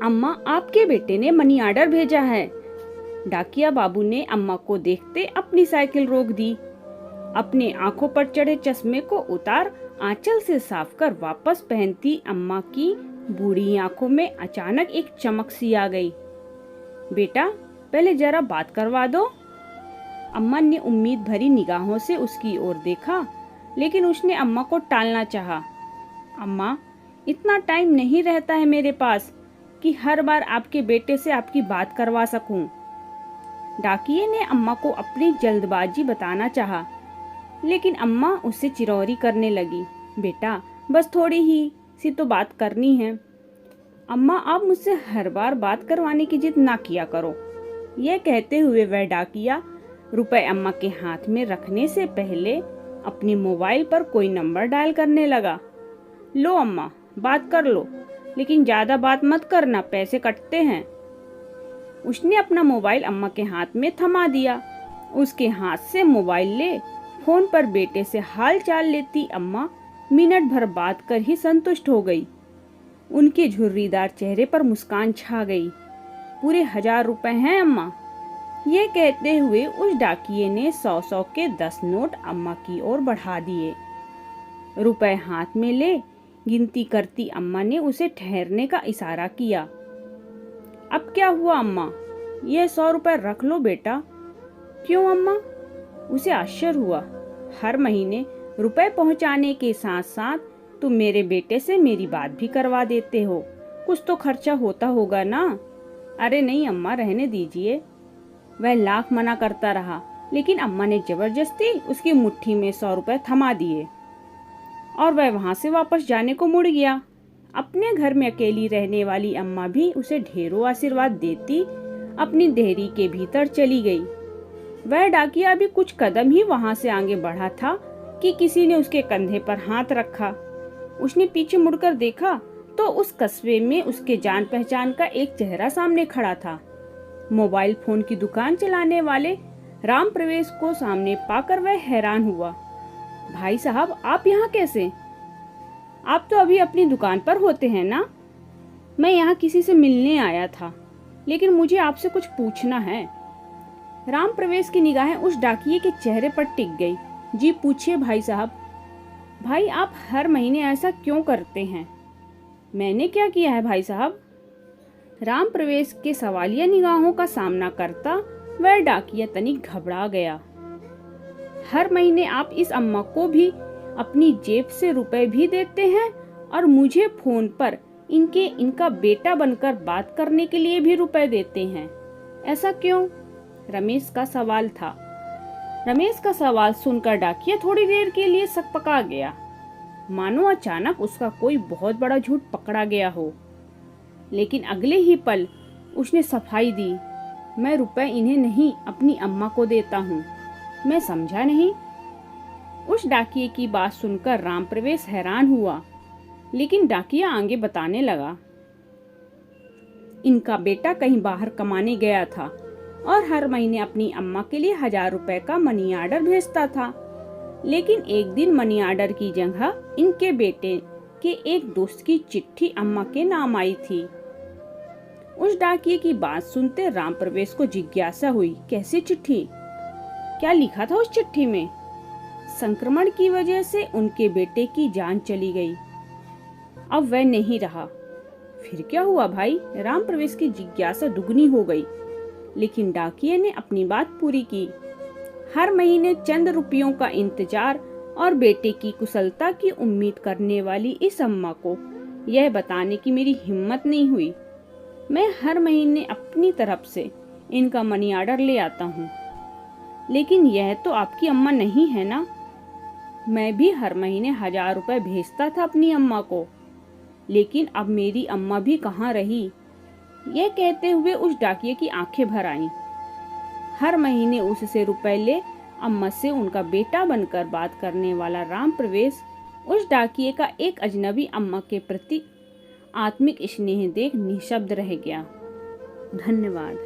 अम्मा, आपके बेटे ने मनी ऑर्डर भेजा है। डाकिया बाबू ने अम्मा को देखते अपनी साइकिल रोक दी। अपने आंखों पर चढ़े चश्मे को उतार आंचल से साफ कर वापस पहनती अम्मा की बूढ़ी आंखों में अचानक एक चमक सी आ गई। बेटा, पहले जरा बात करवा दो। अम्मा ने उम्मीद भरी निगाहों से उसकी ओर देखा, लेकिन उसने अम्मा को टालना चाहा। अम्मा, इतना टाइम नहीं रहता है मेरे पास कि हर बार आपके बेटे से आपकी बात करवा सकूं। डाकिये ने अम्मा को अपनी जल्दबाजी बताना चाहा, लेकिन अम्मा उससे चिरौरी करने लगी। बेटा, बस थोड़ी ही सी तो बात करनी है। अम्मा, आप मुझसे हर बार बात करवाने की जिद ना किया करो। यह कहते हुए वह डाकिया रुपए अम्मा के हाथ में रखने से पहले अपने मोबाइल पर कोई नंबर डायल करने लगा। लो अम्मा, बात कर लो, लेकिन ज्यादा बात मत करना, पैसे कटते हैं। उसने अपना मोबाइल अम्मा के हाथ में थमा दिया। उसके हाथ से मोबाइल ले फोन पर बेटे से हाल चाल लेती अम्मा मिनट भर बात कर ही संतुष्ट हो गई। उनके झुर्रीदार चेहरे पर मुस्कान छा गई। पूरे 1000 रुपए हैं अम्मा। ये कहते हुए उस डाकिये ने 100 के 10 नोट अम्मा की ओर बढ़ा दिए। रुपए हाथ में ले गिनती करती अम्मा ने उसे ठहरने का इशारा किया। अब क्या हुआ अम्मा? ये 100 रुपए रख लो बेटा। क्यों अम्मा? उसे आश्चर्य हुआ। हर महीने रुपए पहुंचाने के साथ साथ तुम मेरे बेटे से मेरी बात भी करवा देते हो, कुछ तो खर्चा होता होगा ना? अरे नहीं अम्मा, रहने दीजिए। वह लाख मना करता रहा, लेकिन अम्मा ने जबरदस्ती उसकी मुट्ठी में 100 रुपए थमा दिए और वह वहां से वापस जाने को मुड़ गया। अपने घर में अकेली रहने वाली अम्मा भी उसे ढेरों आशीर्वाद देती अपनी देहरी के भीतर चली गई। वह डाकिया अभी कुछ कदम ही वहां से आगे बढ़ा था कि किसी ने उसके कंधे पर हाथ रखा। उसने पीछे मुड़कर देखा तो उस कस्बे में उसके जान पहचान का एक चेहरा सामने खड़ा था। मोबाइल फोन की दुकान चलाने वाले राम प्रवेश को सामने पाकर वह हैरान हुआ। भाई साहब, आप यहाँ कैसे? आप तो अभी अपनी दुकान पर होते हैं ना? मैं यहाँ किसी से मिलने आया था, लेकिन मुझे आपसे कुछ पूछना है। राम प्रवेश की निगाहें उस डाकिये के चेहरे पर टिक गई। जी पूछिए भाई साहब। भाई, आप हर महीने ऐसा क्यों करते हैं? मैंने क्या किया है भाई साहब? राम प्रवेश के सवालिया निगाहों का सामना करता वह डाकिया तनिक घबरा गया। हर महीने आप इस अम्मा को भी अपनी जेब से रुपए भी देते हैं और मुझे फोन पर इनका बेटा बनकर बात करने के लिए भी रुपए देते हैं, ऐसा क्यों? रमेश का सवाल था। रमेश का सवाल सुनकर डाकिया थोड़ी देर के लिए सकपका गया, मानो अचानक उसका कोई बहुत बड़ा झूठ पकड़ा गया हो। लेकिन अगले ही पल उसने सफाई दी। मैं रुपए इन्हें नहीं, अपनी अम्मा को देता हूँ। मैं समझा नहीं। उस डाकिये की बात सुनकर राम प्रवेश हैरान हुआ, लेकिन डाकिया आगे बताने लगा। इनका बेटा कहीं बाहर कमाने गया था और हर महीने अपनी अम्मा के लिए 1000 रुपए का मनी ऑर्डर भेजता था। लेकिन एक दिन मनी ऑर्डर की जगह इनके बेटे के एक दोस्त की चिट्ठी अम्मा के नाम आई थी। उस डाकिये की बात सुनते राम प्रवेश को जिज्ञासा हुई। कैसी चिट्ठी? क्या लिखा था उस चिट्ठी में? संक्रमण की वजह से उनके बेटे की जान चली गई, अब वह नहीं रहा। फिर क्या हुआ भाई? राम प्रवेश की जिज्ञासा दुगनी हो गई, लेकिन डाकिये ने अपनी बात पूरी की। हर महीने चंद रुपयों का इंतजार और बेटे की कुशलता की उम्मीद करने वाली इस अम्मा को यह बताने की मेरी हिम्मत नहीं हुई। मैं हर महीने अपनी तरफ से इनका मनी ऑर्डर ले आता हूँ, लेकिन यह तो आपकी अम्मा नहीं है ना? मैं भी हर महीने 1000 रुपए भेजता था अपनी अम्मा को, लेकिन अब मेरी अम्मा भी कहाँ रही? यह कहते हुए उस डाकिये की आंखें भर आईं। हर महीने उससे रुपए ले अम्मा से उनका बेटा बनकर बात करने वाला राम प्रवेश उस डाकिये का एक अजनबी अम्मा के प्रति आत्मिक स्नेह देख निशब्द रह गया। धन्यवाद।